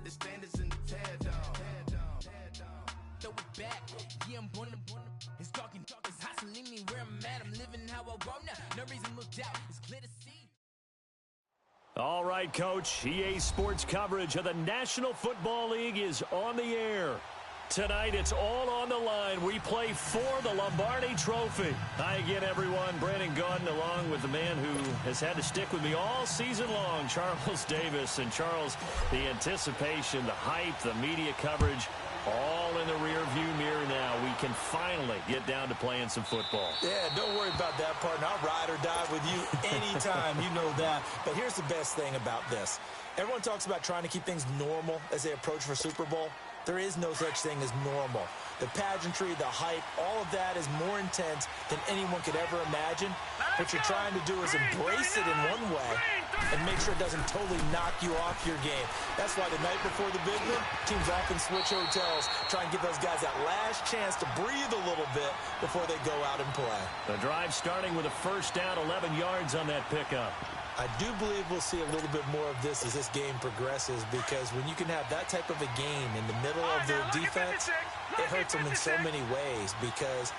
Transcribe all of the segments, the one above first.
set the standards in the tear down. Throw it back, yeah, I'm born to it's talking, it's hot, so leave me where I'm at. I'm living how I want now. No reason to look out, it's clear to see. All right, Coach. EA Sports coverage of the National Football League is on the air. Tonight, it's all on the line. We play for the Lombardi Trophy. Hi again, everyone. Brandon Gaudin, along with the man who has had to stick with me all season long, Charles Davis. And, Charles, the anticipation, the hype, the media coverage, all in the rear-view mirror now. We can finally get down to playing some football. Yeah, don't worry about that part. And I'll ride or die with you anytime. You know that. But here's the best thing about this. Everyone talks about trying to keep things normal as they approach for Super Bowl. There is no such thing as normal. The pageantry, the hype, all of that is more intense than anyone could ever imagine. What you're trying to do is embrace it in one way and make sure it doesn't totally knock you off your game. That's why the night before the big one, teams often switch hotels, try and give those guys that last chance to breathe a little bit before they go out and play. The drive starting with a first down, 11 yards on that pickup. I do believe we'll see a little bit more of this as this game progresses, because when you can have that type of a game in the middle of the defense, it hurts them in so many ways, because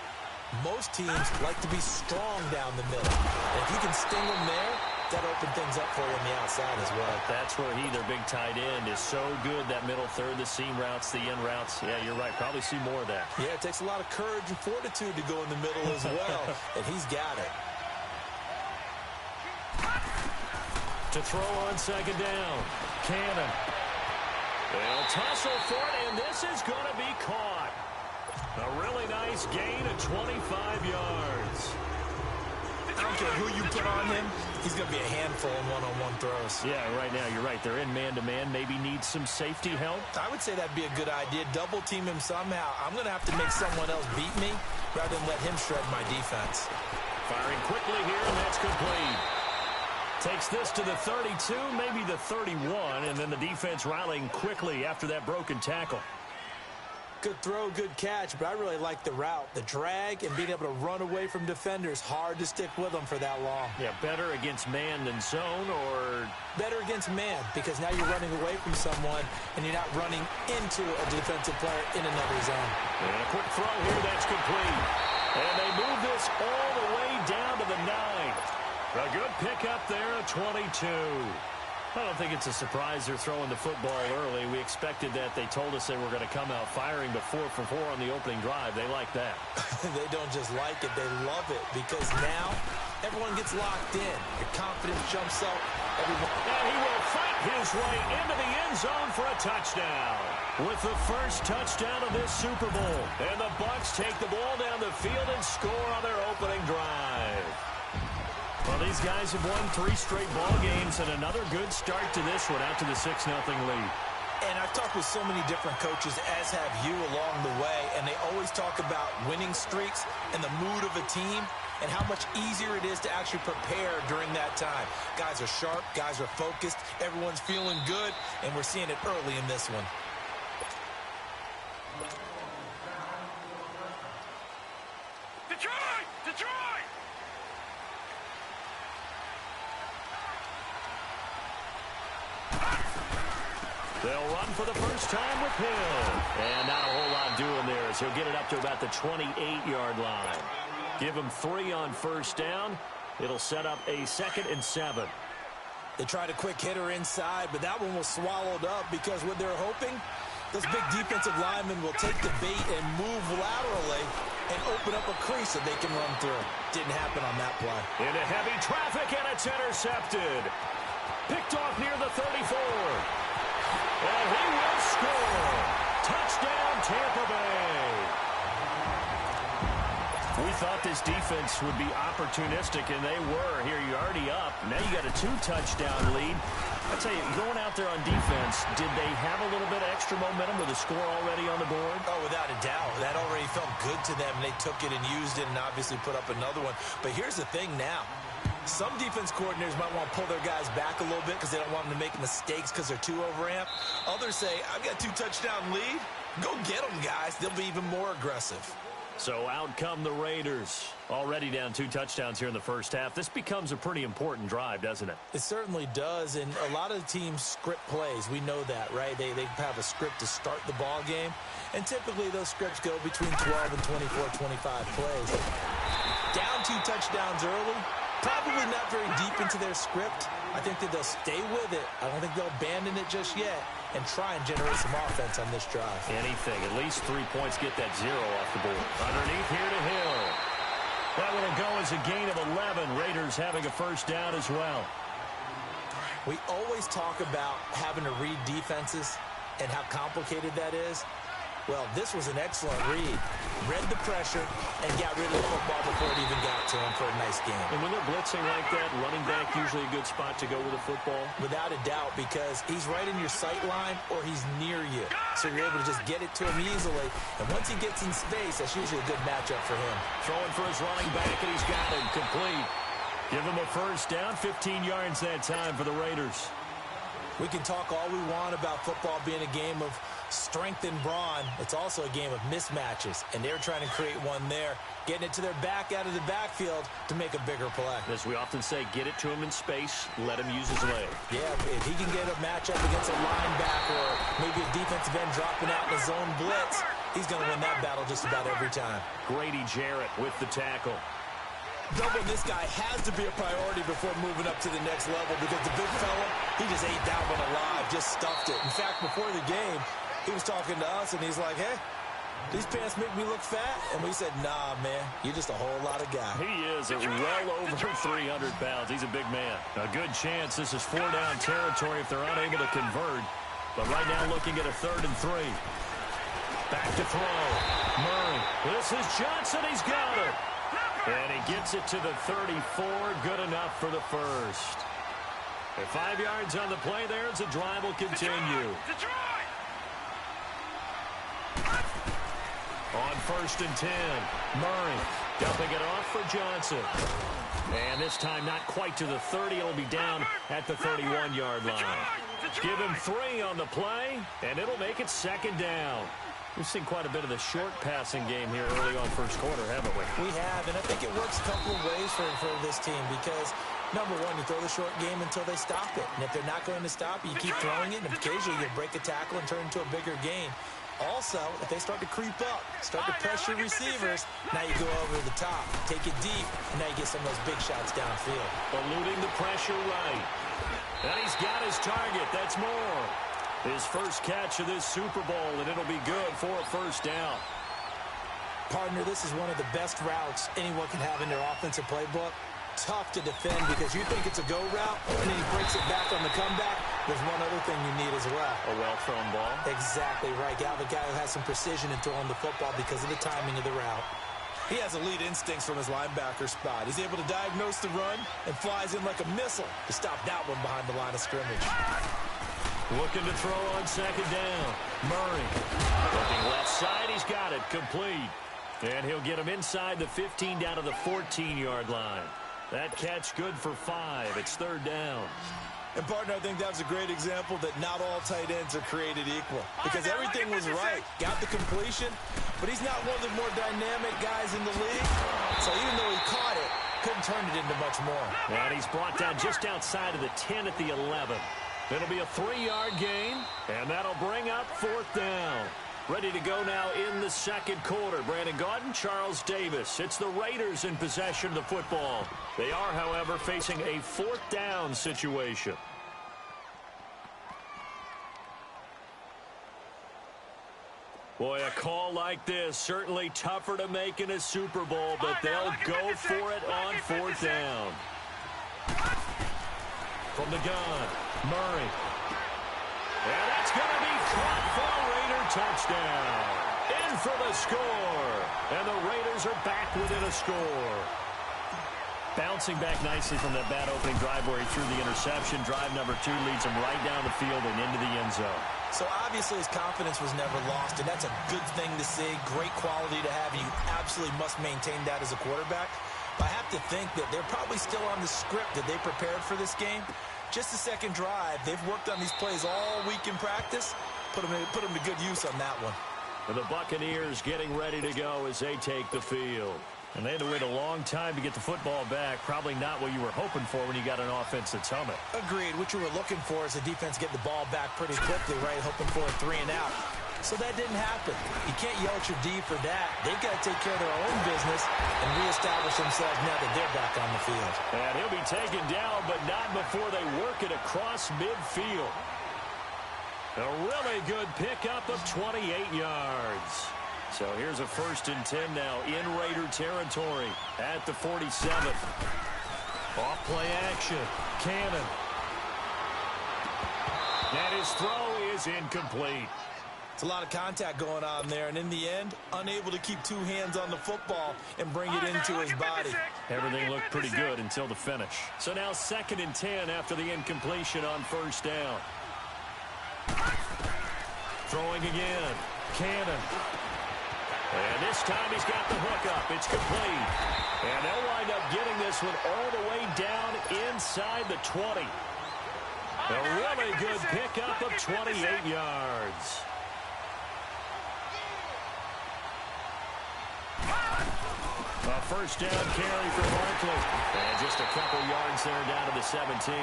most teams like to be strong down the middle. And if you can sting them there, that opens things up for you on the outside as well. That's where their big tight end, is so good, that middle third, the seam routes, the in routes. Yeah, you're right. Probably see more of that. Yeah, it takes a lot of courage and fortitude to go in the middle as well, and he's got it. To throw on second down. Cannon. They'll tussle for it, and this is going to be caught. A really nice gain of 25 yards. I don't care who you put on him, he's going to be a handful in one-on-one throws. Yeah, right now, you're right. They're in man-to-man. Maybe needs some safety help. I would say that'd be a good idea. Double team him somehow. I'm going to have to make someone else beat me rather than let him shred my defense. Firing quickly here, and that's complete. Takes this to the 32, maybe the 31, and then the defense rallying quickly after that broken tackle. Good throw, good catch, but I really like the route. The drag and being able to run away from defenders, hard to stick with them for that long. Yeah, better against man than zone, or? Better against man, because now you're running away from someone and you're not running into a defensive player in another zone. And a quick throw here, that's complete. And they move this all the way down to the 9. A good pickup there, a 22. I don't think it's a surprise they're throwing the football early. We expected that. They told us they were going to come out firing, but 4 for 4 on the opening drive. They like that. They don't just like it, they love it, because now everyone gets locked in. The confidence jumps up. And he will fight his way into the end zone for a touchdown. With the first touchdown of this Super Bowl. And the Bucs take the ball down the field and score on their opening drive. Well, these guys have won 3 straight ball games, and another good start to this one out to the 6-0 lead. And I've talked with so many different coaches, as have you, along the way, and they always talk about winning streaks and the mood of a team and how much easier it is to actually prepare during that time. Guys are sharp, guys are focused, everyone's feeling good, and we're seeing it early in this one. Detroit! Detroit! They'll run for the first time with Hill. And not a whole lot doing there, as he'll get it up to about the 28-yard line. Give him 3 on first down. It'll set up a 2nd and 7. They tried a quick hitter inside, but that one was swallowed up, because what they're hoping, those big defensive linemen will take the bait and move laterally and open up a crease that they can run through. Didn't happen on that play. Into heavy traffic, and it's intercepted. Picked off near the 34. And he will score. Touchdown, Tampa Bay. We thought this defense would be opportunistic, and they were. Here, you're already up. Now you got a 2-touchdown lead. I tell you, going out there on defense, did they have a little bit of extra momentum with a score already on the board? Oh, without a doubt. That already felt good to them. They took it and used it and obviously put up another one. But here's the thing now. Some defense coordinators might want to pull their guys back a little bit because they don't want them to make mistakes because they're too overamped. Others say, I've got a 2-touchdown lead. Go get them, guys. They'll be even more aggressive. So out come the Raiders. Already down 2 touchdowns here in the first half. This becomes a pretty important drive, doesn't it? It certainly does, and a lot of the teams script plays. We know that, right? They have a script to start the ball game, and typically those scripts go between 12 and 24, 25 plays. Down 2 touchdowns early, probably not very deep into their script. I think that they'll stay with it. I don't think they'll abandon it just yet and try and generate some offense on this drive. Anything. At least 3 points, get that 0 off the board. Underneath here to Hill. That will go as a gain of 11. Raiders having a first down as well. We always talk about having to read defenses and how complicated that is. Well, this was an excellent read. Read the pressure and got rid of the football before it even got to him for a nice game. And when they're blitzing like that, running back usually a good spot to go with the football? Without a doubt, because he's right in your sight line or he's near you. So you're able to just get it to him easily. And once he gets in space, that's usually a good matchup for him. Throwing for his running back, and he's got it complete. Give him a first down, 15 yards that time for the Raiders. We can talk all we want about football being a game of strength and brawn. It's also a game of mismatches, and they're trying to create one there, getting it to their back out of the backfield to make a bigger play. As we often say, get it to him in space, let him use his leg. Yeah, if he can get a matchup against a linebacker or maybe a defensive end dropping out in a zone blitz, he's going to win that battle just about every time. Grady Jarrett with the tackle. Doubling this guy has to be a priority before moving up to the next level because the big fella, he just ate that one alive, just stuffed it. In fact, before the game, he was talking to us, and he's like, hey, these pants make me look fat? And we said, nah, man, you're just a whole lot of guy. He is at well over 300 pounds. He's a big man. A good chance this is 4-down territory if they're unable to convert. But right now looking at a 3rd and 3. Back to throw. Murray. This is Johnson. He's got it. And he gets it to the 34. Good enough for the first. And 5 yards on the play there as the drive will continue. On 1st and 10, Murray dumping it off for Johnson. And this time not quite to the 30. It'll be down at the 31-yard line. Give him 3 on the play, and it'll make it 2nd down. We've seen quite a bit of the short passing game here early on first quarter, haven't we? We have, and I think it works a couple of ways for this team because, number one, you throw the short game until they stop it. And if they're not going to stop it, you keep throwing it, and occasionally you'll break a tackle and turn it into a bigger gain. Also, if they start to creep up, start to pressure receivers, now you go over the top, take it deep, and now you get some of those big shots downfield. Eluding the pressure right. And he's got his target. That's more. His first catch of this Super Bowl, and it'll be good for a first down. Partner, this is one of the best routes anyone can have in their offensive playbook. Tough to defend because you think it's a go route, and then he breaks it back on the comeback. There's one other thing you need as well. A well-thrown ball. Exactly right. You have a guy who has some precision in throwing the football because of the timing of the route. He has elite instincts from his linebacker spot. He's able to diagnose the run and flies in like a missile to stop that one behind the line of scrimmage. Looking to throw on 2nd down. Murray. Looking left side. He's got it. Complete. And he'll get him inside the 15 down to the 14-yard line. That catch good for 5. It's 3rd down. And, partner, I think that was a great example that not all tight ends are created equal. Because everything was right. Got the completion, but he's not one of the more dynamic guys in the league. So even though he caught it, couldn't turn it into much more. And he's brought down just outside of the 10 at the 11. It'll be a 3-yard gain, and that'll bring up 4th down. Ready to go now in the 2nd quarter. Brandon Gaudin, Charles Davis. It's the Raiders in possession of the football. They are, however, facing a 4th down situation. Boy, a call like this, certainly tougher to make in a Super Bowl, but they'll go for it on 4th down. From the gun, Murray. And that's going to be caught for a Raider touchdown. In for the score. And the Raiders are back within a score. Bouncing back nicely from that bad opening drive where he threw the interception. Drive number 2 leads him right down the field and into the end zone. So obviously his confidence was never lost, and that's a good thing to see. Great quality to have, and you absolutely must maintain that as a quarterback. But I have to think that they're probably still on the script that they prepared for this game. Just the 2nd drive. They've worked on these plays all week in practice. Put them to good use on that one. And the Buccaneers getting ready to go as they take the field. And they had to wait a long time to get the football back. Probably not what you were hoping for when you got an offense that's humming. Agreed. What you were looking for is the defense get the ball back pretty quickly, right? Hoping for a 3 and out. So that didn't happen. You can't yell at your D for that. They've got to take care of their own business and reestablish themselves now that they're back on the field. And he'll be taken down, but not before they work it across midfield. A really good pickup of 28 yards. So here's a 1st and 10 now in Raider territory at the 47th. Off play action. Cannon. And his throw is incomplete. It's a lot of contact going on there, and in the end, unable to keep 2 hands on the football and bring it into his body. Everything looked pretty good until the finish. So now 2nd and 10 after the incompletion on 1st down. Throwing again. Cannon. And this time he's got the hook up. It's complete. And they'll wind up getting this one all the way down inside the 20. A really good pickup of 28 yards. A 1st down carry for Barkley. And just a couple yards there down to the 17.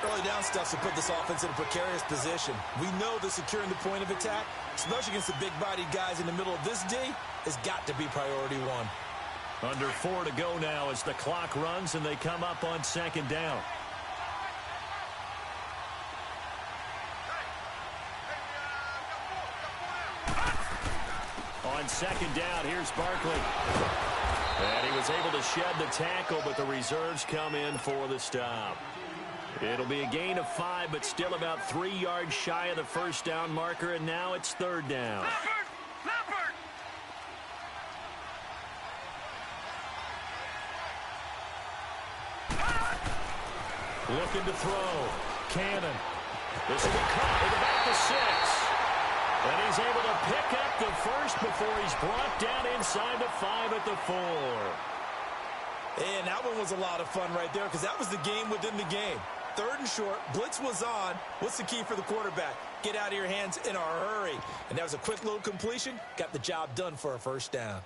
Early down stuff to put this offense in a precarious position. We know that securing the point of attack, especially against the big-bodied guys in the middle of this D, has got to be priority 1. Under 4 to go now as the clock runs and they come up on 2nd down. On 2nd down, here's Barkley. And he was able to shed the tackle, but the reserves come in for the stop. It'll be a gain of 5, but still about 3 yards shy of the 1st down marker, and now it's 3rd down. Looking to throw. Cannon. This will be caught at about the 6. And he's able to pick up the 1st before he's brought down inside the 5 at the 4. And that one was a lot of fun right there because that was the game within the game. 3rd and short, blitz was on. What's the key for the quarterback? Get out of your hands in a hurry. And that was a quick little completion. Got the job done for a 1st down.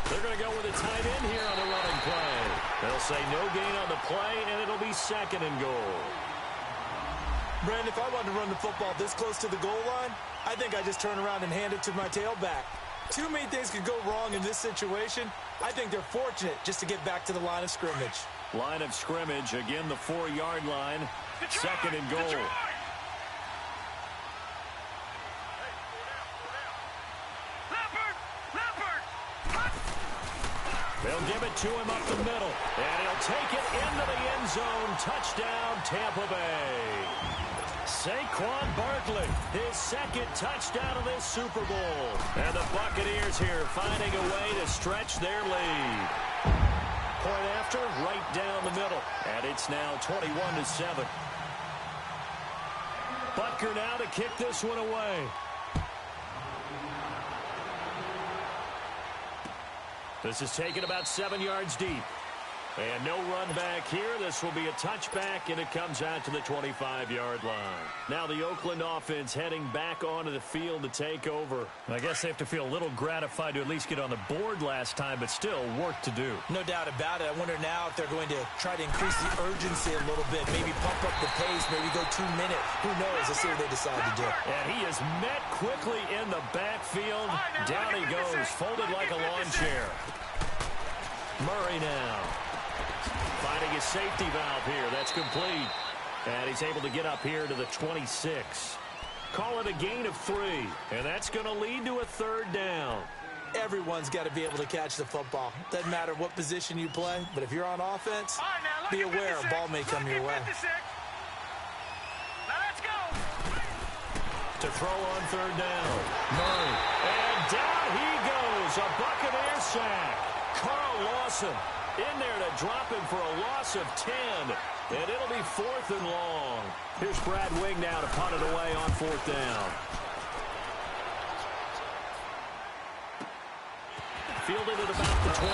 They're going to go with a tight end here on the running play. They'll say no gain on the play, and it'll be 2nd and goal. Brandon, if I wanted to run the football this close to the goal line, I think I just turn around and hand it to my tailback. Too many things could go wrong in this situation. I think they're fortunate just to get back to the line of scrimmage. Line of scrimmage, again the 4-yard line. 2nd and goal. They'll give it to him up the middle. And he'll take it into the end zone. Touchdown, Tampa Bay. Saquon Barkley, his 2nd touchdown of this Super Bowl. And the Buccaneers here finding a way to stretch their lead. Point after, right down the middle. And it's now 21-7. Butker now to kick this one away. This is taken about 7 yards deep. And no run back here. This will be a touchback, and it comes out to the 25-yard line. Now the Oakland offense heading back onto the field to take over. I guess they have to feel a little gratified to at least get on the board last time, but still work to do. No doubt about it. I wonder now if they're going to try to increase the urgency a little bit, maybe pump up the pace, maybe go 2 minute. Who knows? Let's see what they decide to do. And he is met quickly in the backfield. Down he goes, folded like a lawn chair. Murray now. Finding his safety valve here. That's complete. And he's able to get up here to the 26. Call it a gain of 3. And that's going to lead to a 3rd down. Everyone's got to be able to catch the football. Doesn't matter what position you play, but if you're on offense, be aware a ball may come your way. Now let's go. To throw on 3rd down. Murray. And down he goes. A Buccaneer sack. Carl Lawson in there to drop him for a loss of 10. And it'll be 4th and long. Here's Brad Wing now to punt it away on 4th down. fielded at about the 28.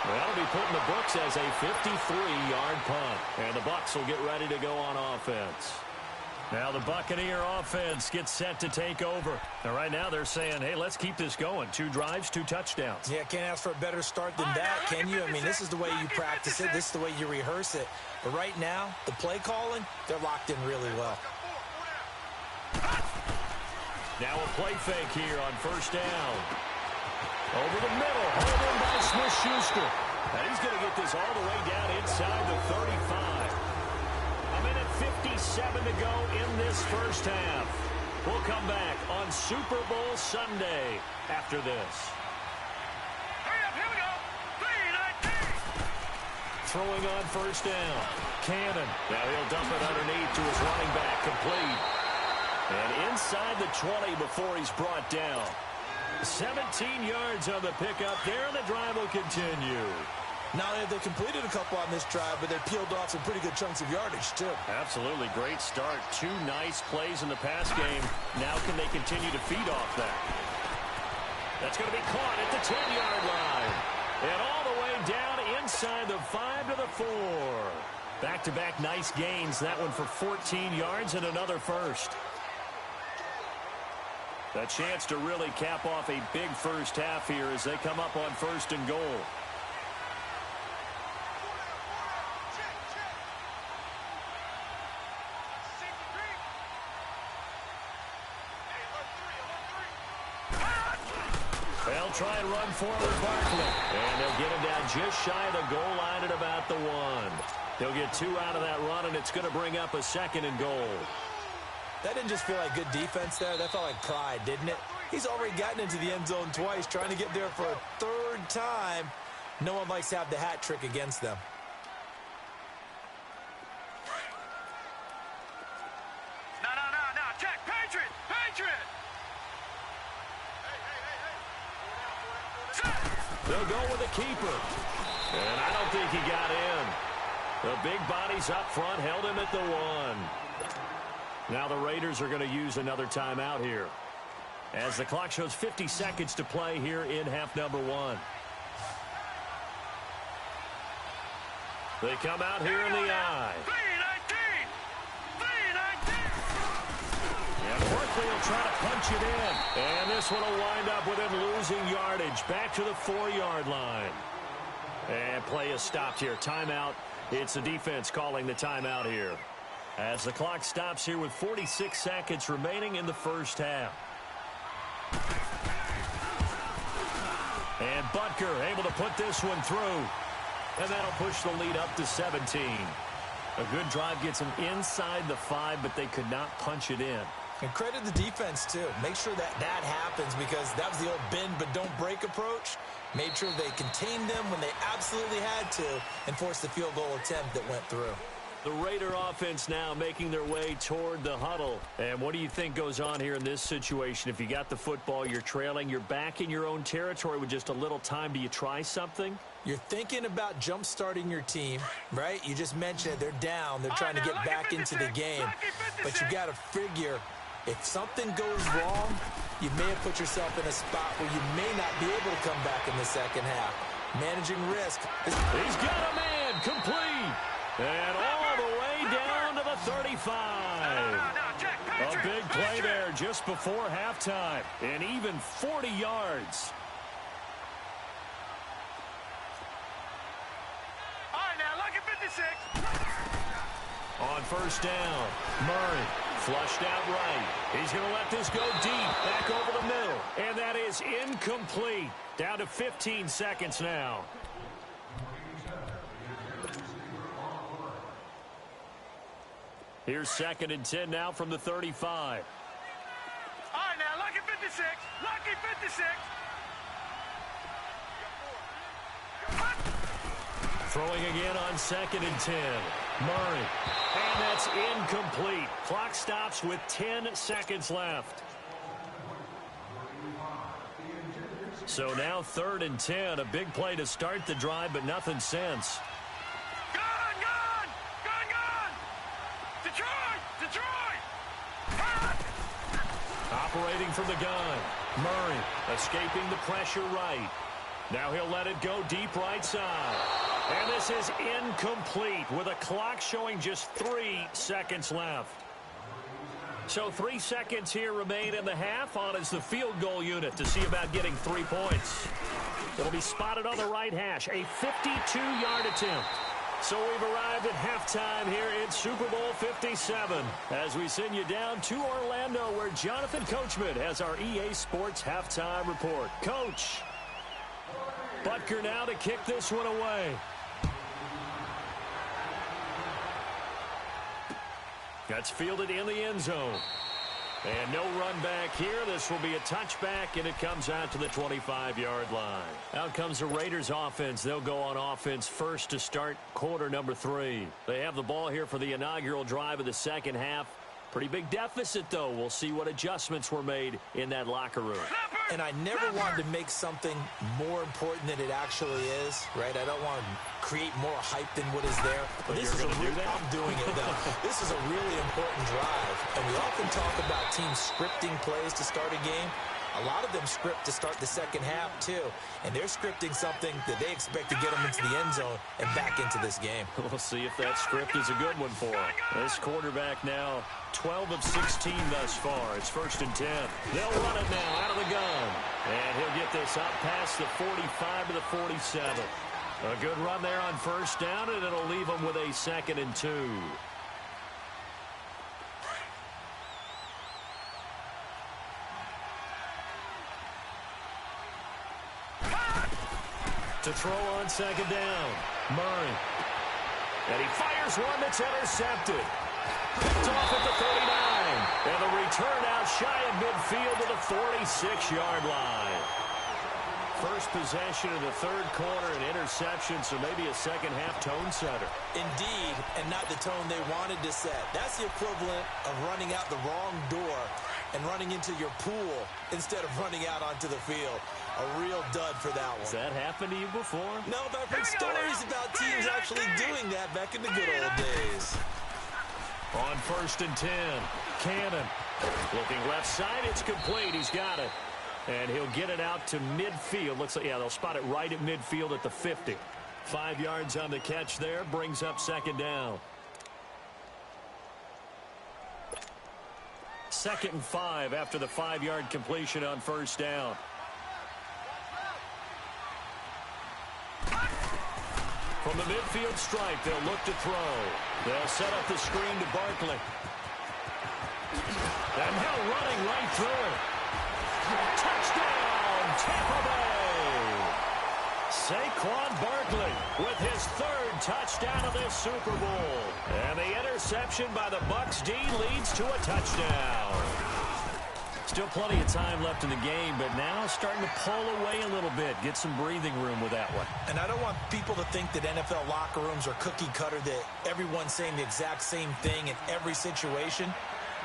That'll be put in the books as a 53-yard punt. And the Bucs will get ready to go on offense. Now the Buccaneer offense gets set to take over. And right now they're saying, hey, let's keep this going. 2 drives, 2 touchdowns. Yeah, can't ask for a better start than that, can you? I mean, this is the way you practice it. This is the way you rehearse it. But right now, the play calling, they're locked in really well. Now a play fake here on first down. Over the middle, held in by Smith-Schuster. And he's going to get this all the way down inside the 35. A minute 57 to go in this first half. We'll come back on Super Bowl Sunday after this. Here we go. 3-19. Throwing on first down. Cannon. Now he'll dump it underneath to his running back. Complete. And inside the 20 before he's brought down. 17 yards on the pickup there, and the drive will continue. Not only have they completed a couple on this drive, but they peeled off some pretty good chunks of yardage, too. Absolutely great start. 2 nice plays in the pass game. Now can they continue to feed off that? That's going to be caught at the 10-yard line. And all the way down inside the 5 to the 4. Back-to-back nice gains. That one for 14 yards and another first. A chance to really cap off a big first half here as they come up on first and goal. They'll try and run forward Barkley. And they'll get him down just shy of the goal line at about the 1. They'll get 2 out of that run, and it's going to bring up a second and goal. That didn't just feel like good defense there. That felt like pride, didn't it? He's already gotten into the end zone twice, trying to get there for a 3rd time. No one likes to have the hat trick against them. No. Check. Patriot. They'll go with the keeper. And I don't think he got in. The big bodies up front held him at the 1. Now the Raiders are going to use another timeout here, as the clock shows 50 seconds to play here in half number 1. They come out here in the eye. 3-19. And Barkley will try to punch it in. And this one will wind up with him losing yardage back to the 4-yard line. And play is stopped here. Timeout. It's the defense calling the timeout here, as the clock stops here with 46 seconds remaining in the first half. And Butker able to put this one through. And that'll push the lead up to 17. A good drive gets them inside the 5, but they could not punch it in. And credit the defense, too. Make sure that happens, because that was the old bend but don't break approach. Made sure they contained them when they absolutely had to and forced the field goal attempt that went through. The Raider offense now making their way toward the huddle. And what do you think goes on here in this situation? If you got the football, you're trailing, you're back in your own territory with just a little time. Do you try something? You're thinking about jump-starting your team, right? You just mentioned it. They're down. They're trying to get back into the game. But you got to figure, if something goes wrong, you may have put yourself in a spot where you may not be able to come back in the second half. Managing risk. He's got a man complete. And all the way down to the 35. A big play there just before halftime. And even 40 yards. All right, now, lucky 56. On first down, Murray flushed out right. He's going to let this go deep, back over the middle. And that is incomplete. Down to 15 seconds now. Here's 2nd and 10 now from the 35. All right, now, lucky 56. Lucky 56. Throwing again on 2nd and 10. Murray. And that's incomplete. Clock stops with 10 seconds left. So now 3rd and 10. A big play to start the drive, but nothing since. Detroit! Operating from the gun. Murray escaping the pressure right. Now he'll let it go deep right side. And this is incomplete with a clock showing just 3 seconds left. So 3 seconds here remain in the half. On is the field goal unit to see about getting 3 points. It'll be spotted on the right hash. A 52-yard attempt. So we've arrived at halftime here in Super Bowl 57 as we send you down to Orlando where Jonathan Coachman has our EA Sports halftime report. Coach, Butker now to kick this one away. That's fielded in the end zone. And no run back here. This will be a touchback, and it comes out to the 25-yard line. Out comes the Raiders offense. They'll go on offense first to start quarter number 3. They have the ball here for the inaugural drive of the second half. Pretty big deficit, though. We'll see what adjustments were made in that locker room. And I never wanted to make something more important than it actually is, right? I don't want to create more hype than what is there. But this is I'm doing it, though. This is a really important drive. And we often talk about teams scripting plays to start a game. A lot of them script to start the second half, too. And they're scripting something that they expect to get them into the end zone and back into this game. We'll see if that script is a good one for him. This quarterback now 12 of 16 thus far. It's 1st and 10. They'll run it now out of the gun. And he'll get this up past the 45 to the 47. A good run there on 1st down, and it'll leave him with a 2nd and 2. To throw on 2nd down. Murray. And he fires one that's intercepted. Picked off at the 39. And the return out shy of midfield to the 46-yard line. First possession of the 3rd quarter, an interception, so maybe a second-half tone setter. Indeed, and not the tone they wanted to set. That's the equivalent of running out the wrong door and running into your pool instead of running out onto the field. A real dud for that one. Has that happened to you before? No, but I've heard stories about teams actually doing that back in the good old days. On 1st and 10, Cannon. Looking left side, it's complete. He's got it. And he'll get it out to midfield. Looks like, yeah, they'll spot it right at midfield at the 50. 5 yards on the catch there, brings up 2nd down. 2nd and 5 after the 5-yard completion on 1st down. From the midfield stripe, they'll look to throw. They'll set up the screen to Barkley. And now running right through it. Touchdown, Tampa Bay! Saquon Barkley with his 3rd touchdown of this Super Bowl. And the interception by the Bucs D leads to a touchdown. Still plenty of time left in the game, but now starting to pull away a little bit. Get some breathing room with that one. And I don't want people to think that NFL locker rooms are cookie cutter, that everyone's saying the exact same thing in every situation.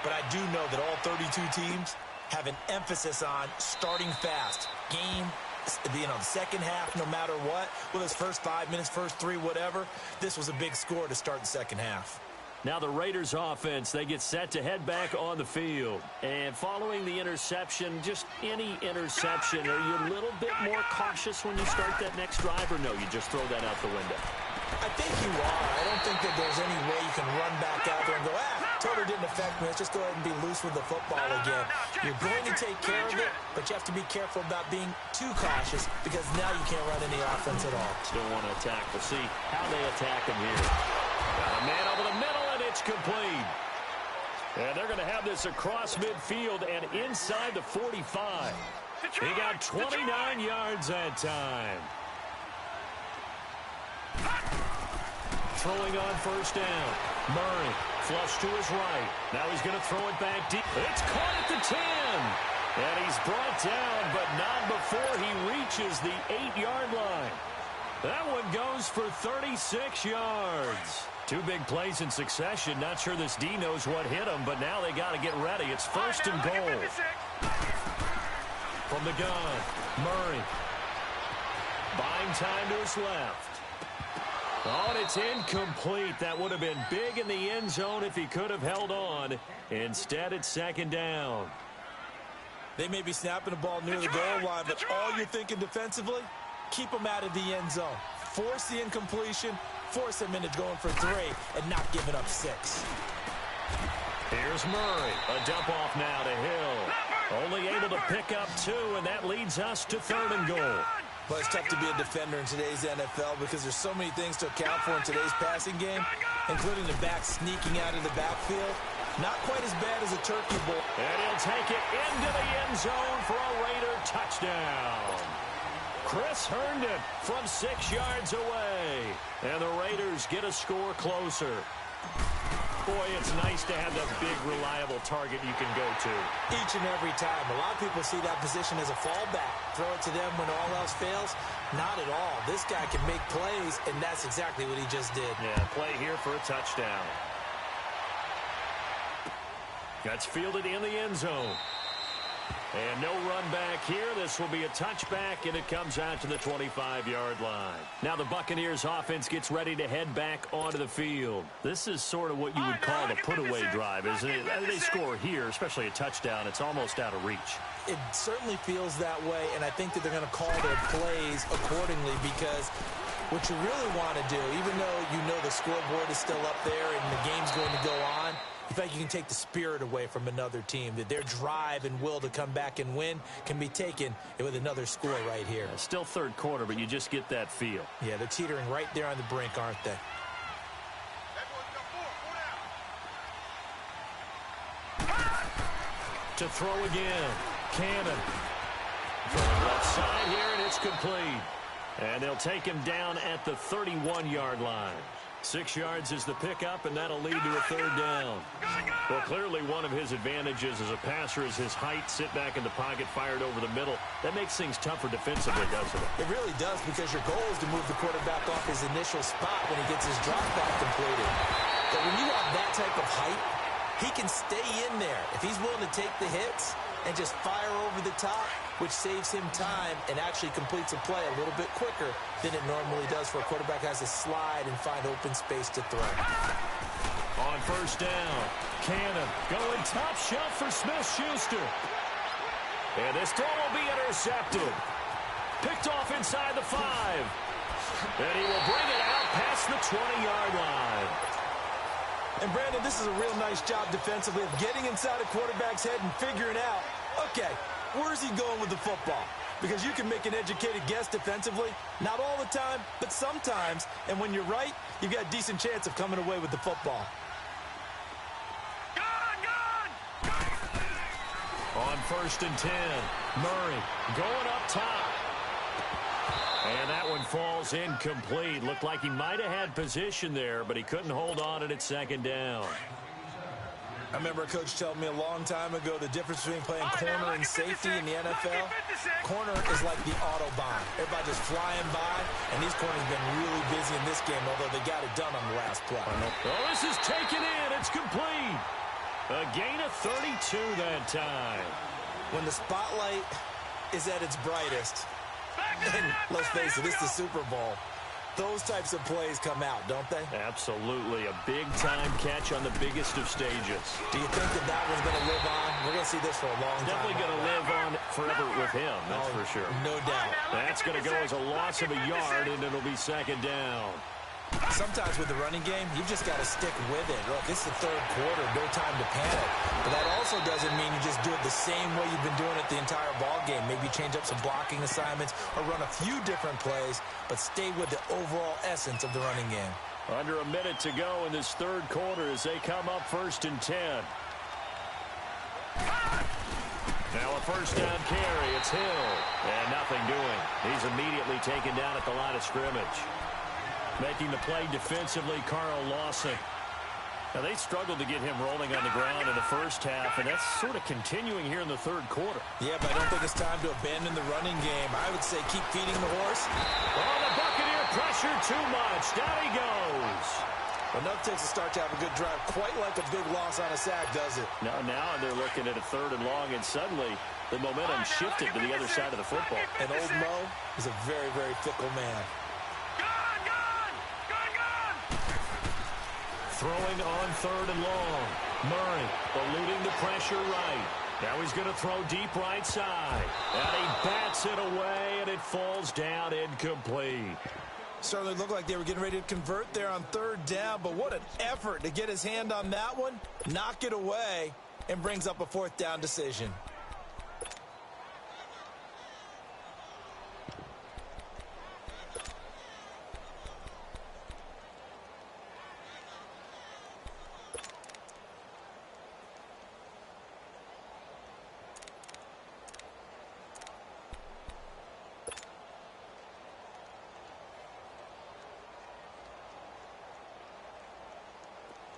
But I do know that all 32 teams have an emphasis on starting fast. Game, the second half, no matter what. Whether it's first 5 minutes, first 3, whatever. This was a big score to start the second half. Now the Raiders offense, they get set to head back on the field. And following the interception, just any interception, are you a little bit more cautious when you start that next drive, or no, you just throw that out the window? I think you are. I don't think that there's any way you can run back out there and go, totally didn't affect me. Let's just go ahead and be loose with the football again. You're going to take care of it, but you have to be careful about being too cautious because now you can't run any offense at all. Still want to attack. We'll see how they attack him here. Got a man over the middle, and it's complete. And they're going to have this across midfield and inside the 45. He got 29 yards that time. Throwing on 1st down. Murray, flush to his right. Now he's going to throw it back deep. It's caught at the 10. And he's brought down, but not before he reaches the 8-yard line. That one goes for 36 yards. 2 big plays in succession. Not sure this D knows what hit him, but now they got to get ready. It's 1st and goal. From the gun, Murray. Buying time to his left. Oh, and it's incomplete. That would have been big in the end zone if he could have held on. Instead, it's 2nd down. They may be snapping the ball near the goal line, but all you're thinking defensively, keep them out of the end zone. Force the incompletion, force them into going for 3, and not giving up 6. Here's Murray. A dump off now to Hill. Only able to pick up 2, and that leads us to 3rd and goal. Well, it's tough to be a defender in today's NFL because there's so many things to account for in today's passing game, including the back sneaking out of the backfield. Not quite as bad as a turkey bowl. And he'll take it into the end zone for a Raider touchdown. Chris Herndon from 6 yards away. And the Raiders get a score closer. Boy, it's nice to have that big, reliable target you can go to. Each and every time. A lot of people see that position as a fallback. Throw it to them when all else fails. Not at all. This guy can make plays, and that's exactly what he just did. Yeah, play here for a touchdown. That's fielded in the end zone. And no run back here. This will be a touchback, and it comes out to the 25-yard line. Now the Buccaneers offense gets ready to head back onto the field. This is sort of what you would call the put-away drive, isn't it? They score here, especially a touchdown. It's almost out of reach. It certainly feels that way, and I think that they're going to call their plays accordingly because what you really want to do, even though you know the scoreboard is still up there and the game's going to go on, in fact, you can take the spirit away from another team, that their drive and will to come back and win can be taken with another score right here. Still 3rd quarter, but you just get that feel. Yeah, they're teetering right there on the brink, aren't they? To throw again. Cannon. From the left side here, and it's complete. And they'll take him down at the 31-yard line. 6 yards is the pickup, and that'll lead to a 3rd down. Well, clearly one of his advantages as a passer is his height, sit back in the pocket, fired over the middle. That makes things tougher defensively, doesn't it? It really does, because your goal is to move the quarterback off his initial spot when he gets his drop back completed. But when you have that type of height, he can stay in there. If he's willing to take the hits and just fire over the top, which saves him time and actually completes a play a little bit quicker than it normally does for a quarterback has to slide and find open space to throw. On 1st down, Cannon going top shelf for Smith-Schuster. And this throw will be intercepted. Picked off inside the 5. And he will bring it out past the 20-yard line. And, Brandon, this is a real nice job defensively of getting inside a quarterback's head and figuring out, okay, where's he going with the football? Because you can make an educated guess defensively. Not all the time, but sometimes. And when you're right, you've got a decent chance of coming away with the football. On 1st and 10, Murray going up top. And that one falls incomplete. Looked like he might have had position there, but he couldn't hold on it at 2nd down. I remember a coach telling me a long time ago the difference between playing corner and safety in the NFL. Corner is like the Autobahn. Everybody just flying by, and these corners have been really busy in this game, although they got it done on the last play. Oh, this is taken in. It's complete. A gain of 32 that time. When the spotlight is at its brightest, and let's face it, it's the Super Bowl, those types of plays come out, don't they? Absolutely. A big-time catch on the biggest of stages. Do you think that that one's going to live on? We're going to see this for a long time. Definitely going to live on forever with him, that's for sure. No doubt. That's going to go as a loss of a yard, and it'll be 2nd down. Sometimes with the running game, you've just got to stick with it. Look, it's the 3rd quarter, no time to panic. But that also doesn't mean you just do it the same way you've been doing it the entire ball game. Maybe change up some blocking assignments or run a few different plays, but stay with the overall essence of the running game. Under a minute to go in this 3rd quarter as they come up 1st and 10. Now a 1st down carry. It's Hill. And nothing doing. He's immediately taken down at the line of scrimmage. Making the play defensively, Carl Lawson. Now, they struggled to get him rolling on the ground in the 1st half, and that's sort of continuing here in the 3rd quarter. Yeah, but I don't think it's time to abandon the running game. I would say keep feeding the horse. Oh, the Buccaneer pressure too much. Down he goes. Enough takes to start to have a good drive. Quite like a big loss on a sack, does it? Now they're looking at a 3rd and long, and suddenly the momentum shifted to the other side of the football. And old Mo is a very, very fickle man. Throwing on 3rd and long. Murray eluding the pressure right. Now he's going to throw deep right side. And he bats it away, and it falls down incomplete. Certainly looked like they were getting ready to convert there on third down, but what an effort to get his hand on that one, knock it away, and brings up a fourth down decision.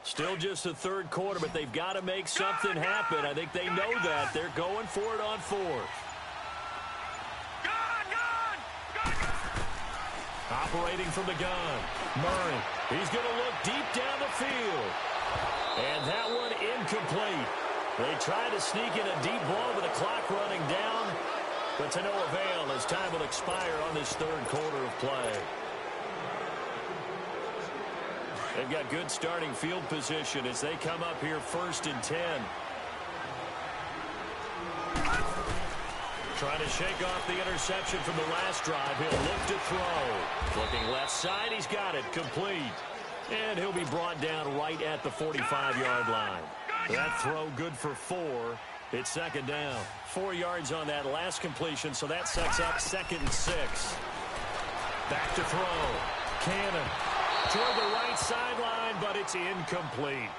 Still just the third quarter, but they've got to make something happen. I think they know that. They're going for it on fourth. Operating from the gun. Murray. He's going to look deep down the field. And that one incomplete. They tried to sneak in a deep ball with the clock running down, but to no avail as time will expire on this third quarter of play. They've got good starting field position as they come up here 1st and 10. Trying to shake off the interception from the last drive. He'll look to throw. Looking left side. He's got it. Complete. And he'll be brought down right at the 45-yard line. That throw good for 4. It's second down. 4 yards on that last completion, so that sets up 2nd and 6. Back to throw. Cannon. Toward the right sideline, but it's incomplete.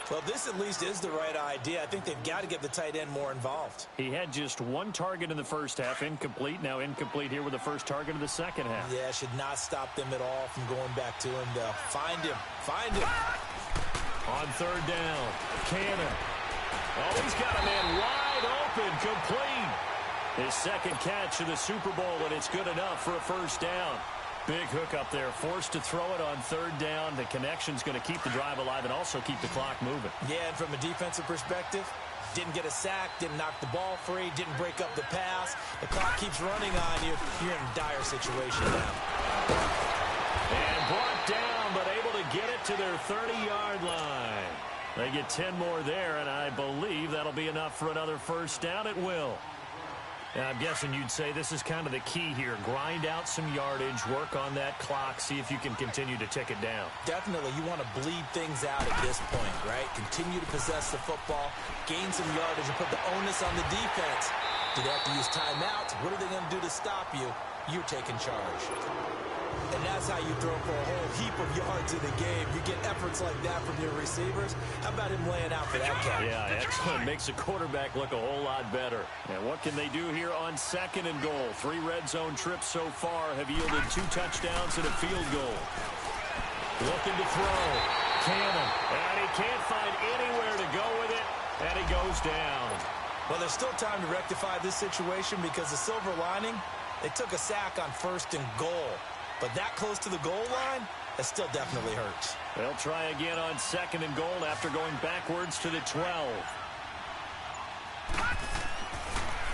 Well, this at least is the right idea. I think they've got to get the tight end more involved. He had just 1 target in the first half, incomplete. Now incomplete here with the first target of the second half. Yeah, should not stop them at all from going back to him, though. Find him. Find him. On third down, Cannon. Oh, he's got a man wide open, complete. His second catch of the Super Bowl, and it's good enough for a first down. Big hook up there, forced to throw it on third down. The connection's going to keep the drive alive and also keep the clock moving. Yeah, and from a defensive perspective, didn't get a sack, didn't knock the ball free, didn't break up the pass. The clock keeps running on you. You're in a dire situation now. And brought down, but able to get it to their 30-yard line. They get 10 more there, and I believe that'll be enough for another first down. It will. And I'm guessing you'd say this is kind of the key here. Grind out some yardage, work on that clock, see if you can continue to tick it down. Definitely. You want to bleed things out at this point, right? Continue to possess the football, gain some yardage, and put the onus on the defense. Do they have to use timeouts? What are they going to do to stop you? You're taking charge. And that's how you throw for a whole heap of yards in the game. You get efforts like that from your receivers. How about him laying out for that catch? Yeah, excellent. Makes the quarterback look a whole lot better. And what can they do here on 2nd and goal? 3 red zone trips so far have yielded 2 touchdowns and a field goal. Looking to throw. Cannon. And he can't find anywhere to go with it. And he goes down. Well, there's still time to rectify this situation because the silver lining, they took a sack on 1st and goal. But that close to the goal line, that still definitely hurts. They'll try again on 2nd and goal after going backwards to the 12.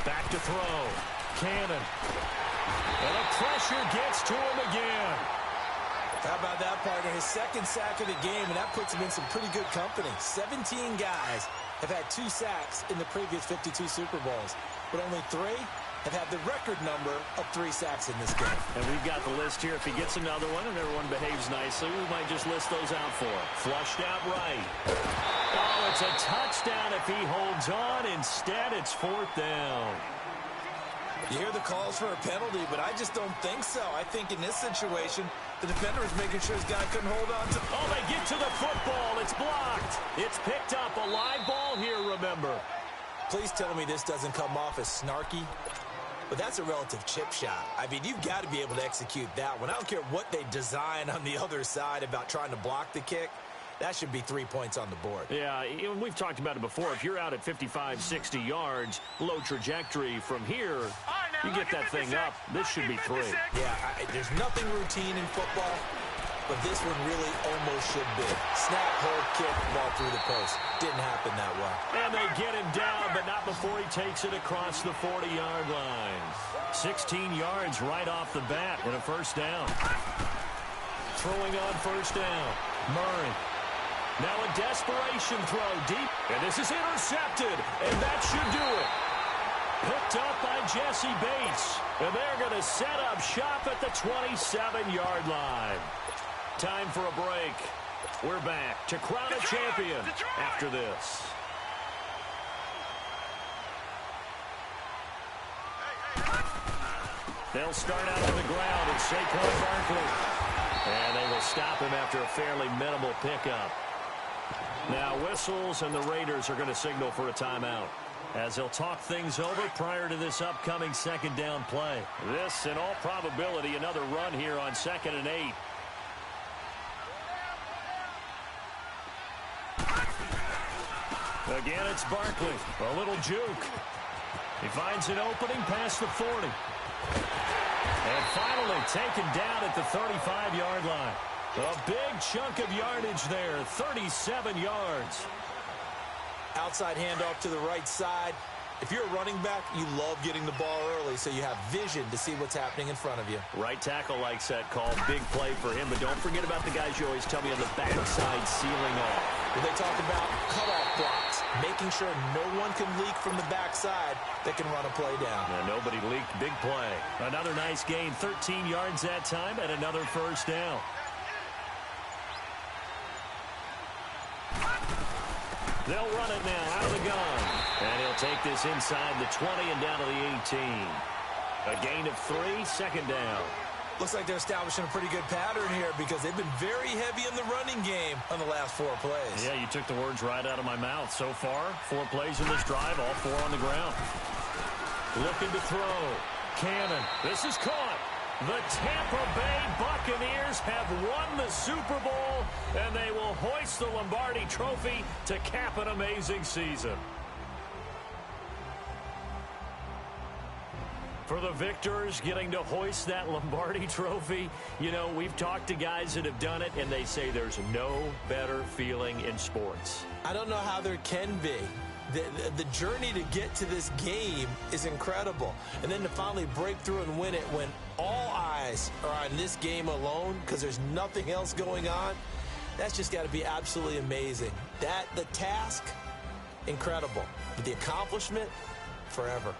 Back to throw. Cannon. And the pressure gets to him again. How about that, partner? His 2nd sack of the game, and that puts him in some pretty good company. 17 guys have had 2 sacks in the previous 52 Super Bowls, but only 3 have had the record number of 3 sacks in this game. And we've got the list here. If he gets another one and everyone behaves nicely, we might just list those out for him. Flushed out right. Oh, it's a touchdown if he holds on. Instead, it's 4th down. You hear the calls for a penalty, but I just don't think so. I think in this situation, the defender is making sure his guy couldn't hold on to... Oh, they get to the football. It's blocked. It's picked up. A live ball here, remember. Please tell me this doesn't come off as snarky. But that's a relative chip shot. I mean, you've got to be able to execute that one. I don't care what they design on the other side about trying to block the kick. That should be 3 points on the board. Yeah, we've talked about it before. If you're out at 55, 60 yards, low trajectory from here, you get that thing up. This should be 3. Yeah, there's nothing routine in football, but this one really almost should be. Snap, hold, kick, ball through the post. Didn't happen that well. And they get him down, but not before he takes it across the 40-yard line. 16 yards right off the bat and a first down. Throwing on first down, Murray. Now a desperation throw deep. And this is intercepted. And that should do it. Picked up by Jesse Bates. And they're going to set up shop at the 27-yard line. Time for a break. We're back to crown a champion after this. They'll start out on the ground at Saquon Barkley. And they will stop him after a fairly minimal pickup. Now whistles and the Raiders are going to signal for a timeout, as they'll talk things over prior to this upcoming second down play. This, in all probability, another run here on 2nd and 8. Again, it's Barkley. A little juke. He finds an opening past the 40. And finally taken down at the 35-yard line. A big chunk of yardage there, 37 yards. Outside handoff to the right side. If you're a running back, you love getting the ball early so you have vision to see what's happening in front of you. Right tackle likes that call. Big play for him. But don't forget about the guys you always tell me on the backside sealing off. When they talk about cutoff blocks, making sure no one can leak from the backside that can run a play down. And nobody leaked. Big play. Another nice gain. 13 yards that time and another first down. They'll run it now out of the gun. And he'll take this inside the 20 and down to the 18. A gain of 3, 2nd down. Looks like they're establishing a pretty good pattern here because they've been very heavy in the running game on the last 4 plays. Yeah, you took the words right out of my mouth. So far, 4 plays in this drive, all 4 on the ground. Looking to throw. Cannon. This is caught. The Tampa Bay Buccaneers have won the Super Bowl, and they will hoist the Lombardi Trophy to cap an amazing season. For the victors getting to hoist that Lombardi Trophy, you know, we've talked to guys that have done it, and they say there's no better feeling in sports. I don't know how there can be. The journey to get to this game is incredible. And then to finally break through and win it when all eyes are on this game alone because there's nothing else going on, that's just got to be absolutely amazing. The task, incredible. But the accomplishment, forever.